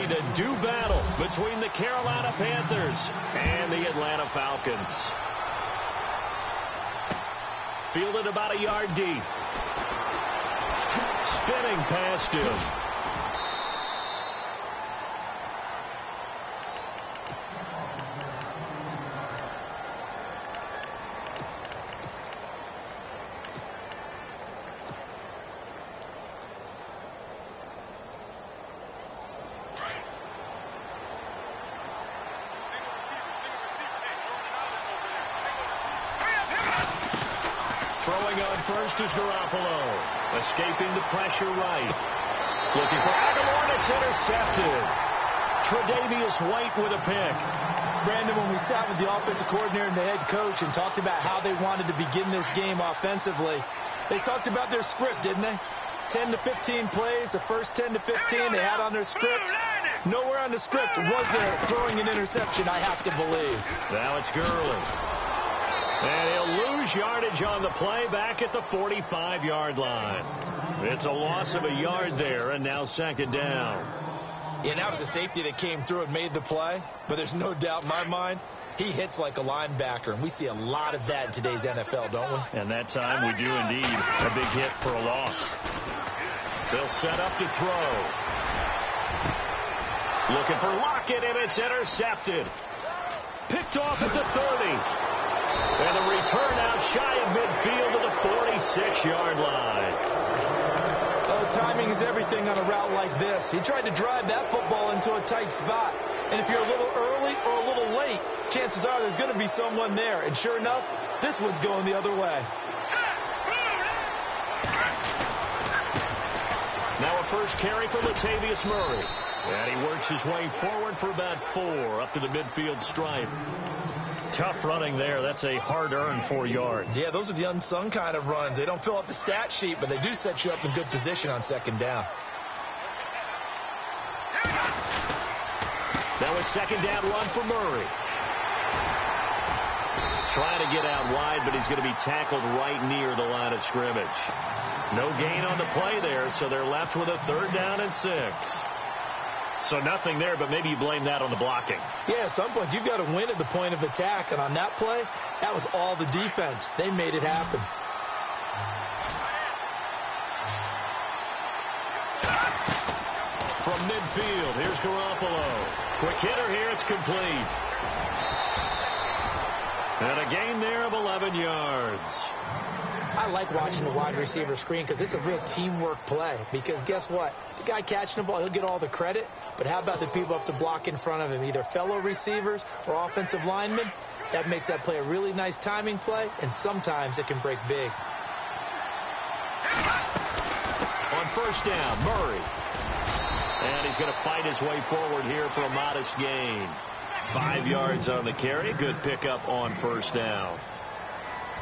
ready to do battle between the Carolina Panthers and the Atlanta Falcons. Fielded about a yard deep. Spinning past him. Throwing on first is Garoppolo. Escaping the pressure right. Looking for Aguilar, and it's intercepted. Tre'Davious White with a pick. Brandon, when we sat with the offensive coordinator and the head coach and talked about how they wanted to begin this game offensively, they talked about their script, didn't they? 10 to 15 plays, the first 10 to 15 they had on their script. Nowhere on the script was there throwing an interception, I have to believe. Now it's Gurley. And he'll lose yardage on the play back at the 45-yard line. It's a loss of a yard there, and now second down. Yeah, and that was a safety that came through and made the play, but there's no doubt in my mind he hits like a linebacker, and we see a lot of that in today's NFL, don't we? And that time we do indeed. A big hit for a loss. They'll set up to throw. Looking for Lockett, and it's intercepted. Picked off at the 30. And a return out shy of midfield to the 46-yard line. Oh, timing is everything on a route like this. He tried to drive that football into a tight spot. And if you're a little early or a little late, chances are there's going to be someone there. And sure enough, this one's going the other way. Now a first carry for Latavius Murray. And he works his way forward for about 4 up to the midfield stripe. Tough running there. That's a hard-earned 4 yards. Yeah, those are the unsung kind of runs. They don't fill up the stat sheet, but they do set you up in good position on second down. Now a second down run for Murray. Trying to get out wide, but he's going to be tackled right near the line of scrimmage. No gain on the play there, so they're left with a 3rd down and 6. So nothing there, but maybe you blame that on the blocking. Yeah, at some point you've got to win at the point of attack, and on that play, that was all the defense. They made it happen. From midfield, here's Garoppolo. Quick hitter here, it's complete. And a gain there of 11 yards. I like watching the wide receiver screen because it's a real teamwork play. Because guess what? The guy catching the ball, he'll get all the credit. But how about the people have to block in front of him, either fellow receivers or offensive linemen? That makes that play a really nice timing play, and sometimes it can break big. On first down, Murray. And he's going to fight his way forward here for a modest gain. 5 yards on the carry. Good pickup on first down.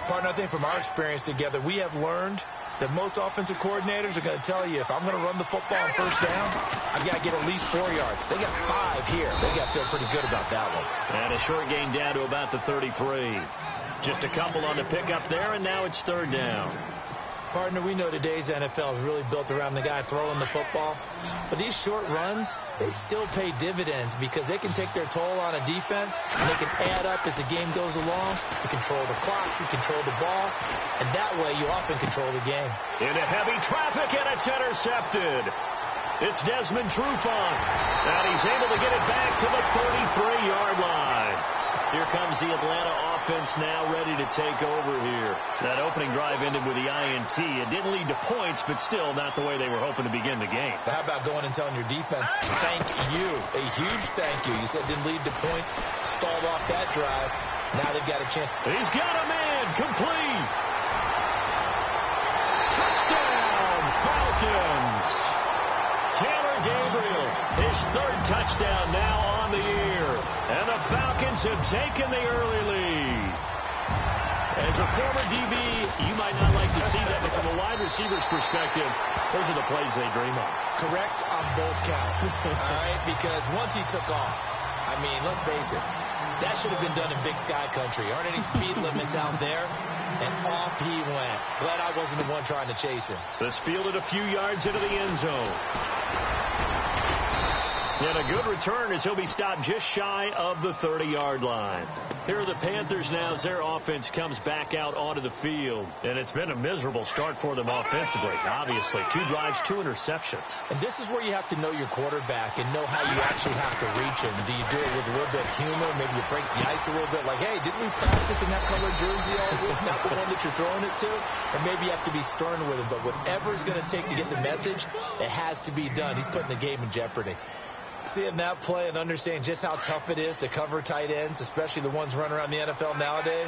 Partner, I think from our experience together, we have learned that most offensive coordinators are going to tell you, if I'm going to run the football on first down, I've got to get at least 4 yards. They got 5 here. They got to feel pretty good about that one. And a short gain down to about the 33. Just a couple on the pickup there, and now it's 3rd down. Partner, we know today's NFL is really built around the guy throwing the football. But these short runs, they still pay dividends because they can take their toll on a defense, and they can add up as the game goes along. You control the clock, you control the ball, and that way you often control the game. Into heavy traffic, and it's intercepted. It's Desmond Trufant, and he's able to get it back to the 33-yard line. Here comes the Atlanta offense now ready to take over here. That opening drive ended with the INT. It didn't lead to points, but still not the way they were hoping to begin the game. But how about going and telling your defense, thank you, a huge thank you. You said it didn't lead to points, stalled off that drive. Now they've got a chance. He's got a man, complete. Touchdown, Falcons. Taylor Gabriel, his 3rd touchdown now on the year. And the Falcons have taken the early lead. As a former DB, you might not like to see that, but from a wide receiver's perspective, those are the plays they dream of. Correct on both counts. All right, because once he took off, I mean, let's face it, that should have been done in Big Sky Country. Aren't any speed limits out there? And off he went. Glad I wasn't the one trying to chase him. This fielded a few yards into the end zone. And a good return as he'll be stopped just shy of the 30-yard line. Here are the Panthers now as their offense comes back out onto the field. And it's been a miserable start for them offensively, obviously. 2 drives, 2 interceptions. And this is where you have to know your quarterback and know how you actually have to reach him. Do you do it with a little bit of humor? Maybe you break the ice a little bit like, hey, didn't we practice in that colored jersey all week? Not the one that you're throwing it to? Or maybe you have to be stern with him. But whatever it's going to take to get the message, it has to be done. He's putting the game in jeopardy. Seeing that play and understanding just how tough it is to cover tight ends, especially the ones running around the NFL nowadays,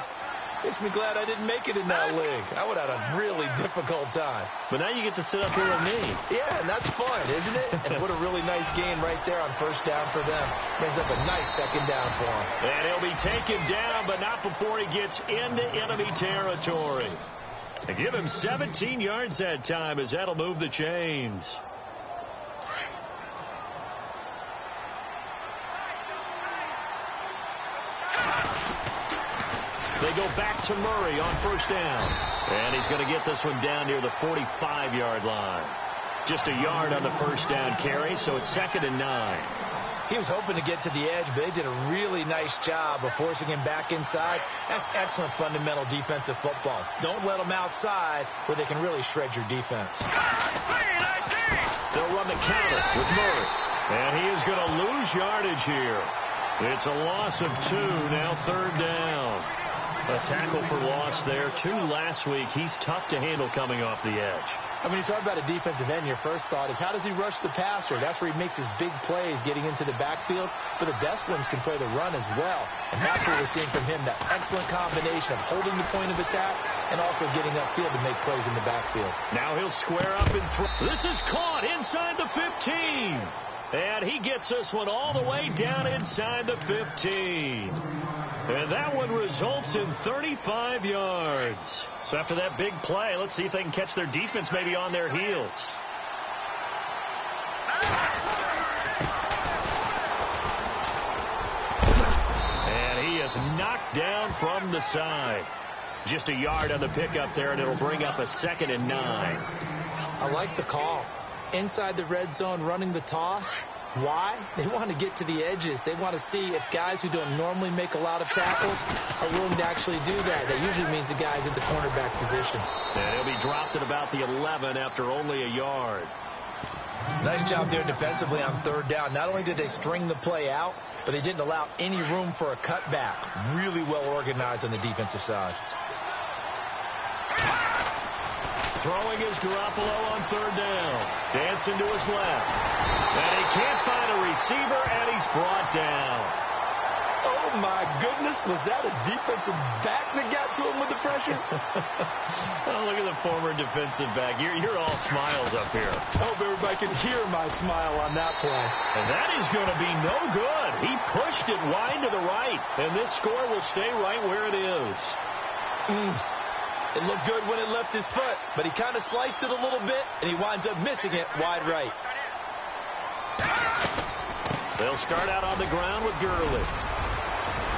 makes me glad I didn't make it in that league. I would have had a really difficult time. But now you get to sit up here with me. Yeah, and that's fun, isn't it? And what a really nice gain right there on first down for them. Brings up a nice second down for him. And he'll be taken down, but not before he gets into enemy territory. And give him 17 yards that time as that'll move the chains. They go back to Murray on first down. And he's going to get this one down near the 45-yard line. Just a yard on the first down carry, so it's 2nd and 9. He was hoping to get to the edge, but they did a really nice job of forcing him back inside. That's excellent fundamental defensive football. Don't let them outside where they can really shred your defense. They'll run the counter with Murray. And he is going to lose yardage here. It's a loss of 2, now 3rd down. A tackle for loss there. 2 last week. He's tough to handle coming off the edge. I mean, you talk about a defensive end, your first thought is how does he rush the passer? That's where he makes his big plays getting into the backfield. But the best ones can play the run as well. And that's what we're seeing from him, that excellent combination of holding the point of attack and also getting upfield to make plays in the backfield. Now he'll square up and throw. This is caught inside the 15. And he gets this one all the way down inside the 15. And that one results in 35 yards. So after that big play, let's see if they can catch their defense maybe on their heels. And he is knocked down from the side. Just a yard on the pickup there, and it'll bring up a 2nd and 9. I like the call. Inside the red zone, running the toss. Why? They want to get to the edges. They want to see if guys who don't normally make a lot of tackles are willing to actually do that. That usually means the guy's at the cornerback position. And he'll be dropped at about the 11 after only a yard. Nice job there defensively on 3rd down. Not only did they string the play out, but they didn't allow any room for a cutback. Really well organized on the defensive side. Throwing is Garoppolo on 3rd down. Dancing to his left. And he can't find a receiver, and he's brought down. Oh, my goodness. Was that a defensive back that got to him with the pressure? Oh, look at the former defensive back. You're all smiles up here. I hope everybody can hear my smile on that play. And that is going to be no good. He pushed it wide to the right, and this score will stay right where it is. It looked good when it left his foot, but he kind of sliced it a little bit, and he winds up missing it wide right. They'll start out on the ground with Gurley.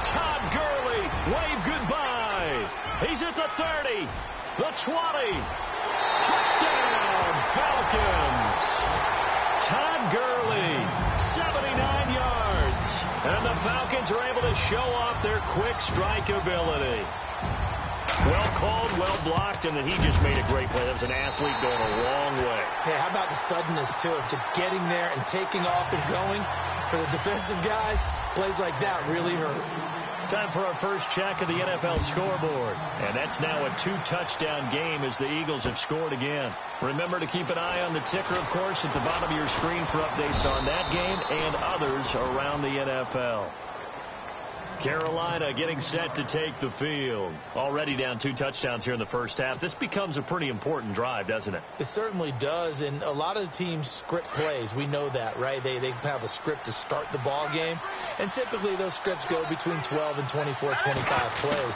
Todd Gurley, wave goodbye. He's at the 30, the 20. Touchdown, Falcons. Todd Gurley, 79 yards. And the Falcons are able to show off their quick strike ability. Well called, well blocked, and then he just made a great play. That was an athlete going a long way. Yeah, how about the suddenness, too, of just getting there and taking off and going? For the defensive guys, plays like that really hurt. Time for our first check of the NFL scoreboard. And that's now a 2-touchdown game as the Eagles have scored again. Remember to keep an eye on the ticker, of course, at the bottom of your screen for updates on that game and others around the NFL. Carolina getting set to take the field. Already down 2 touchdowns here in the first half. This becomes a pretty important drive, doesn't it? It certainly does, and a lot of the teams script plays. We know that, right? They have a script to start the ball game, and typically those scripts go between 12 and 24, 25 plays.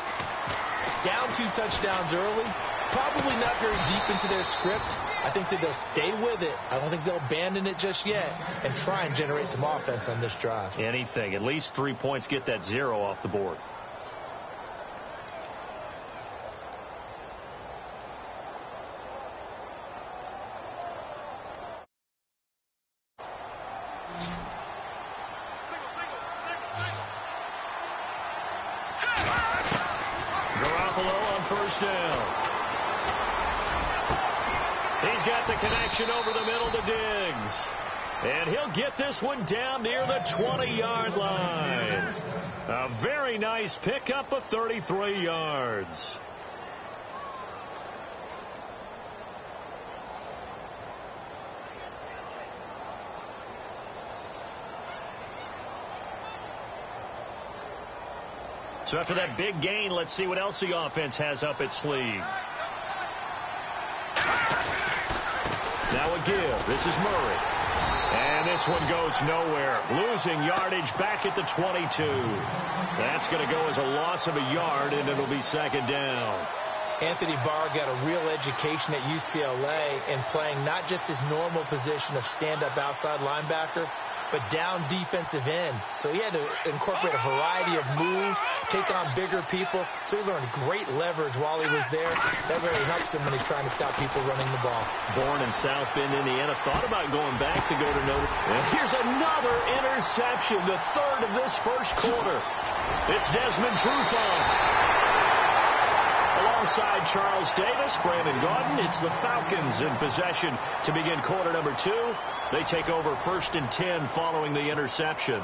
Down 2 touchdowns early, probably not very deep into their script. I think that they'll stay with it. I don't think they'll abandon it just yet and try and generate some offense on this drive. Anything. At least 3 points, get that 0 off the board. touchdown. He's got the connection over the middle to Diggs. And he'll get this one down near the 20-yard line. A very nice pickup of 33 yards. So after that big gain, let's see what else the offense has up its sleeve. Now a give. This is Murray. And this one goes nowhere. Losing yardage back at the 22. That's going to go as a loss of a yard, and it'll be second down. Anthony Barr got a real education at UCLA in playing not just his normal position of stand-up outside linebacker, but down defensive end. So he had to incorporate a variety of moves, take on bigger people. So he learned great leverage while he was there. That really helps him when he's trying to stop people running the ball. Born in South Bend, Indiana, thought about going back to go to Notre Dame. And here's another interception, the third of this first quarter. It's Desmond Trufant. Alongside Charles Davis, Brandon Gaudin, it's the Falcons in possession to begin quarter number 2. They take over 1st and 10 following the interception.